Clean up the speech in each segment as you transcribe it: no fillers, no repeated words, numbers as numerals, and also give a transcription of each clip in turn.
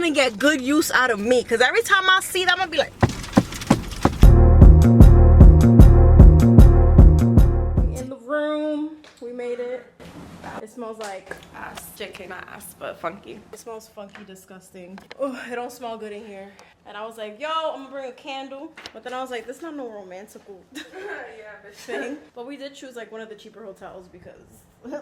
gonna get good use out of me, because every time I see that, I'm gonna be like, in the room, we made it. It smells like ass. JK, not ass, but funky. It smells funky, disgusting. Oh, it don't smell good in here. And I was like, yo, I'm gonna bring a candle. But then I was like, this is not no romantical thing. But we did choose like one of the cheaper hotels because we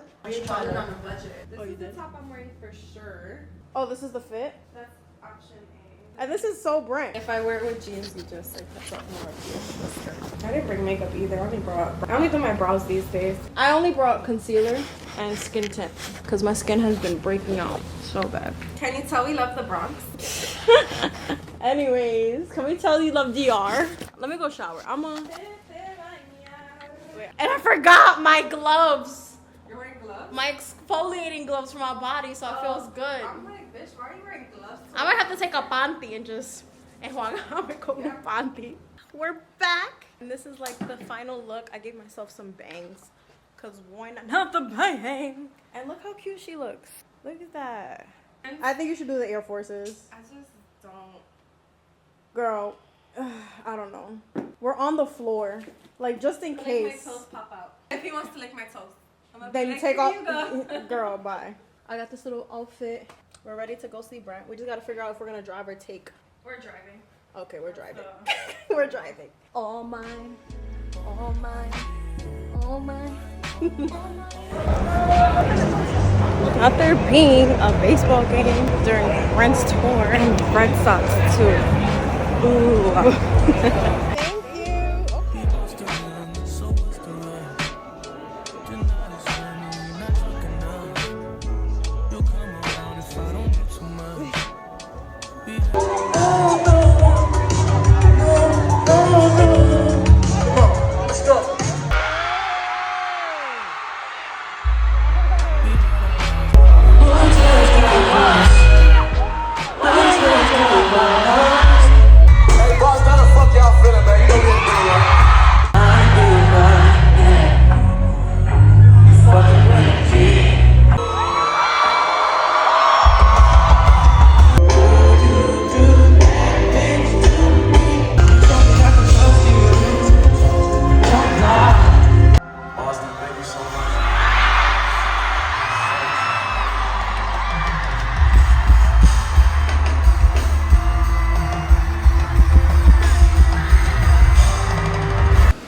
bought it on a budget. This is the top I'm wearing for sure. Oh, this is the fit? That's option A. And this is so Brent. If I wear it with jeans, you just like put something more of you. I didn't bring makeup either. I only do my brows these days. I only brought concealer and skin tint because my skin has been breaking out so bad. Can you tell we love the Bronx? Anyways, can we tell you love DR? Let me go shower. And I forgot my gloves. You're wearing gloves? My exfoliating gloves for my body, so it feels good. I'm like, bitch, why are you wearing gloves? I might have to take a panty and just panty. We're back. And this is like the final look. I gave myself some bangs. Cause why not the bang? And look how cute she looks. Look at that. I think you should do the Air Forces. I just don't. Girl, I don't know. We're on the floor. Like just in case. My toes pop out. If he wants to lick my toes. Then you take off. Girl, bye. I got this little outfit. We're ready to go see Brent. We just gotta figure out if we're gonna drive or take. We're driving. Okay, we're driving. We're driving. All mine. All mine. All mine. Out there being a baseball game during Brent's tour. And Red Sox too. Ooh. Thank you.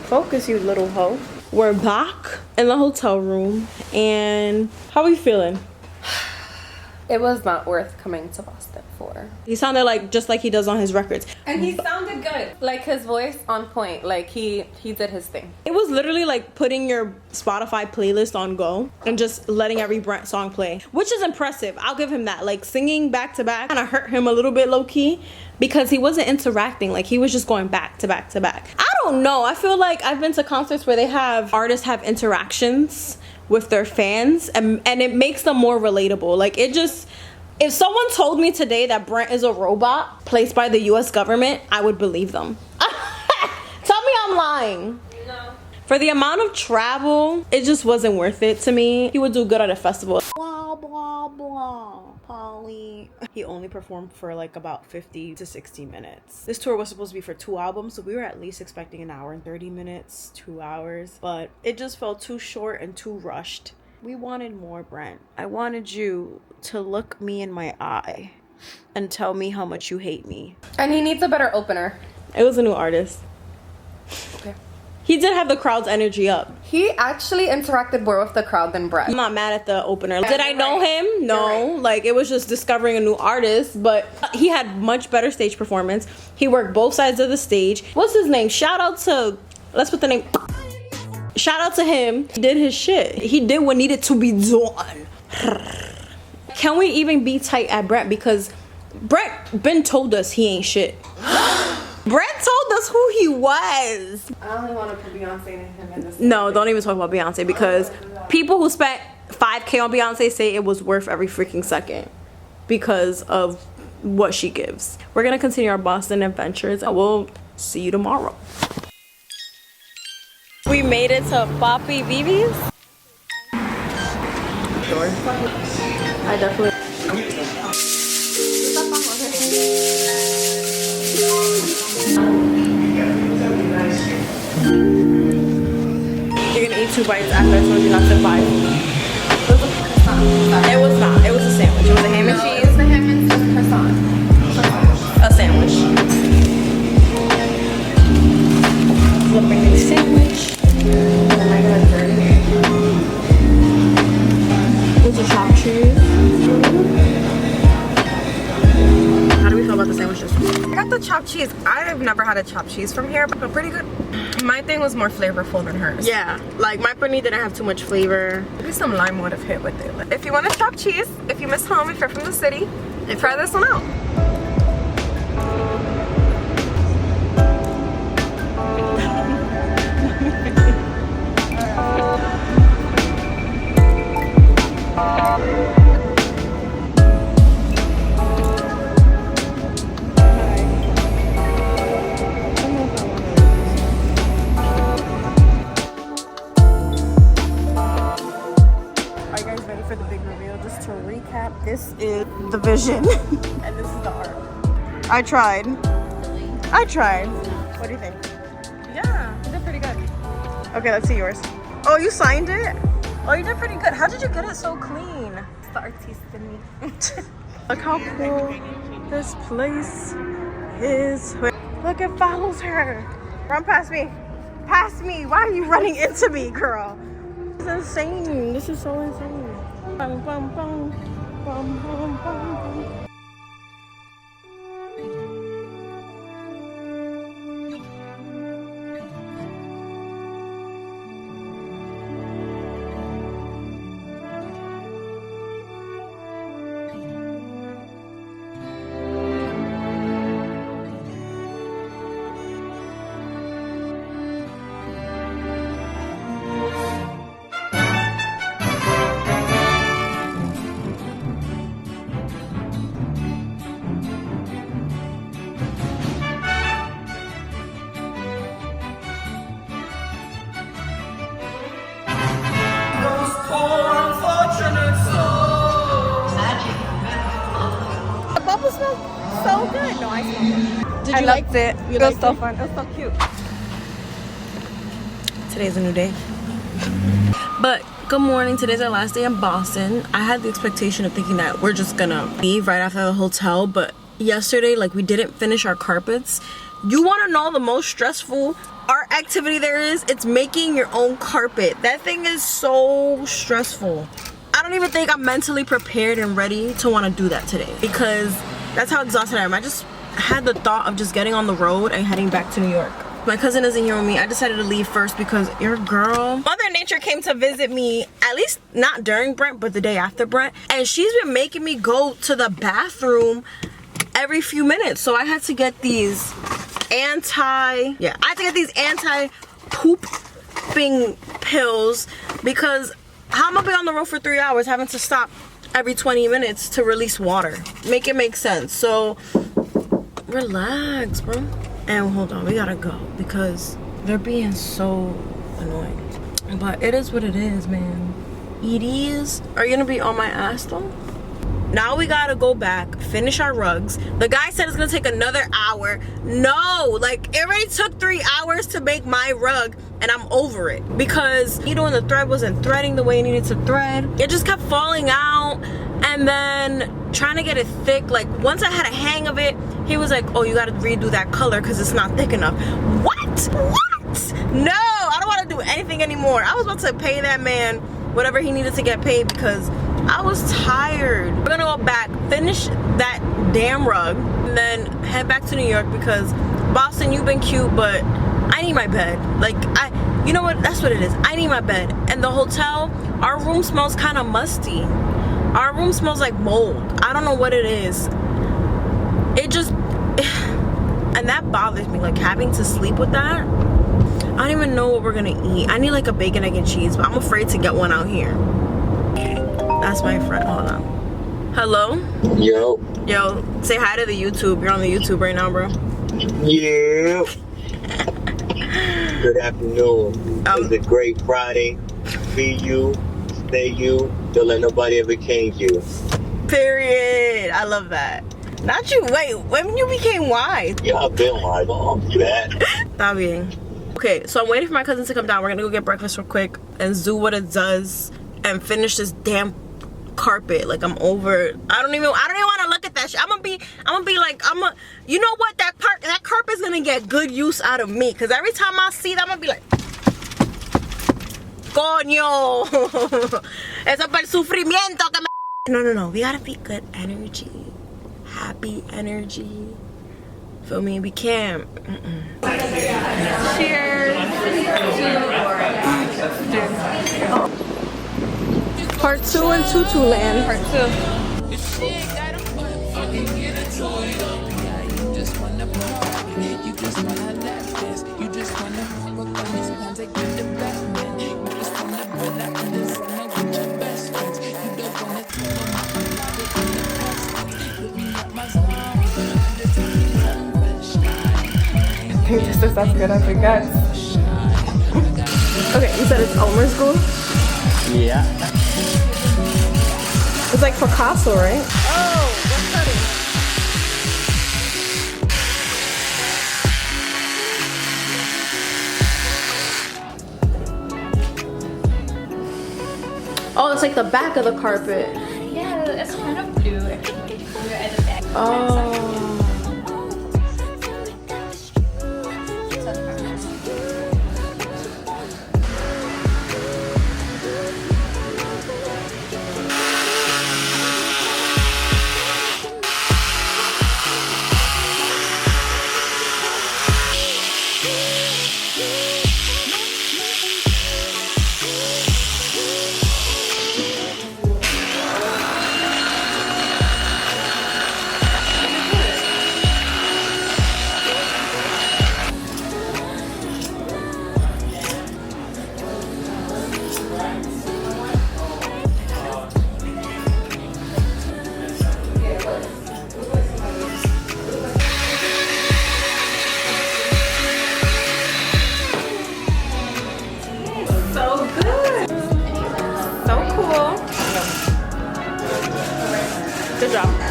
Focus, you little hoe. We're back in the hotel room, and how are we feeling? It was not worth coming to Boston for. He sounded like just like he does on his records. And he sounded good. Like his voice on point. Like he did his thing. It was literally like putting your Spotify playlist on go and just letting every Brent song play, which is impressive. I'll give him that. Like singing back to back kind of hurt him a little bit low key because he wasn't interacting. Like he was just going back to back to back. I don't know. I feel like I've been to concerts where they have artists have interactions with their fans and it makes them more relatable. Like it just, if someone told me today that Brent is a robot placed by the US government, I would believe them. Tell me I'm lying. No. For the amount of travel, it just wasn't worth it to me. He would do good at a festival. Blah, blah, blah. Polly. He only performed for like about 50 to 60 minutes. This tour was supposed to be for 2 albums, so we were at least expecting an hour and 30 minutes, 2 hours. But it just felt too short and too rushed. We wanted more, Brent. I wanted you to look me in my eye and tell me how much you hate me. And he needs a better opener. It was a new artist. Okay. He did have the crowd's energy up. He actually interacted more with the crowd than Brett. I'm not mad at the opener. Yeah, did I know him? No. Right. Like, it was just discovering a new artist, but he had much better stage performance. He worked both sides of the stage. What's his name? Shout out to, let's put the name. Shout out to him. He did his shit. He did what needed to be done. Can we even be tight at Brent? Because Brent been told us he ain't shit. Brent told us who he was. I only want to put Beyonce and him in this. No, don't even talk about Beyonce because people who spent $5K on Beyonce say it was worth every freaking second because of what she gives. We're gonna continue our Boston adventures and we'll see you tomorrow. We made it to Papi Vivi's. Sure. I definitely. bites after I told you not to buy food. It was not. It was a sandwich. It was a ham and cheese. It was the ham and croissant. A sandwich. Flipping a sandwich. Oh my god, dirty. There's a chopped cheese. How do we feel about the sandwiches? I got the chopped cheese. I've never had a chopped cheese from here, but pretty good. My thing was more flavorful than hers. Yeah, like my paneer didn't have too much flavor. Maybe some lime would have hit with it. If you want a chopped cheese, if you miss home, if you're from the city, try this one out. Are you guys ready for the big reveal? Just to recap, this is the vision and this is the art. I tried. What do you think? Yeah, you did pretty good. Okay, let's see yours. Oh, you signed it? Oh, you did pretty good. How did you get it so clean? It's the artist in me. Look how cool this place is. Look, it follows her. Run past me. Past me. Why are you running into me, girl? This is insane. This is so insane. Bum, bum, bum. Bum, bum, bum, bum. The bubble smells so good. No, I smelled it. I loved it. You It was liked so it? fun. It was so cute. Today's a new day. But good morning. Today's our last day in Boston. I had the expectation of thinking that we're just gonna leave right after the hotel, but yesterday, like, we didn't finish our carpets. You want to know the most stressful art activity there is? It's making your own carpet. That thing is so stressful. I don't even think I'm mentally prepared and ready to want to do that today because that's how exhausted I am. I just had the thought of just getting on the road and heading back to New York. My cousin isn't here with me. I decided to leave first because your girl, Mother Nature, came to visit me, at least not during Brent, but the day after Brent. And she's been making me go to the bathroom every few minutes. So I had to get these anti-pooping pills because how am I be on the road for 3 hours having to stop every 20 minutes to release water? Make it make sense. So relax, bro. And hold on, we gotta go because they're being so annoying. But it is what it is, man. It is. Are you gonna be on my ass though? Now we gotta go back, finish our rugs. The guy said it's gonna take another hour. No, like it already took 3 hours to make my rug and I'm over it. Because the needle in the thread wasn't threading the way it needed to thread. It just kept falling out and then trying to get it thick. Like once I had a hang of it, he was like, oh, you gotta redo that color because it's not thick enough. What? No, I don't wanna do anything anymore. I was about to pay that man whatever he needed to get paid because I was tired. We're gonna go back, finish that damn rug, and then head back to New York because Boston, you've been cute, but I need my bed. Like, you know what? That's what it is. I need my bed. And the hotel, our room smells kind of musty. Our room smells like mold. I don't know what it is. It just, and that bothers me, like having to sleep with that. I don't even know what we're gonna eat. I need like a bacon, egg, and cheese, but I'm afraid to get one out here. That's my friend. Hold on. Hello? Yo. Yo, say hi to the YouTube. You're on the YouTube right now, bro. Yeah. Good afternoon. It's a great Friday. Be you, stay you, don't let nobody ever change you. Period. I love that. Not you. Wait, when you became wise? Yeah, I've been wise. Don't do that. Está bien. Okay, so I'm waiting for my cousins to come down. We're gonna go get breakfast real quick and do what it does and finish this damn carpet. Like, I'm over it. I don't even want to look at that shit. I'm gonna be like, you know what, that carpet's gonna get good use out of me, because every time I see that, I'm gonna be like, coño, eso por el sufrimiento que me... No, we gotta be good energy, happy energy. Feel me? We can't. Cheers. Part 2 in Tutu Land. Part 2. Yes, that's as good as it gets. Okay, you said it's Elmer's glue? Yeah. It's like Picasso, right? Oh, what's cutting? Oh, it's like the back of the carpet. Yeah, it's kind of blue. I think it's blue at the back. Oh.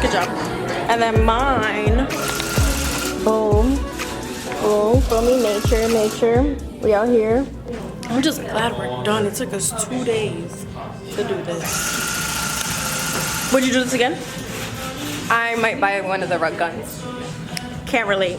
Good job. And then mine, boom, feel me, nature. We out here. I'm just glad we're done. It took us 2 days to do this. Would you do this again? I might buy one of the rug guns. Can't relate.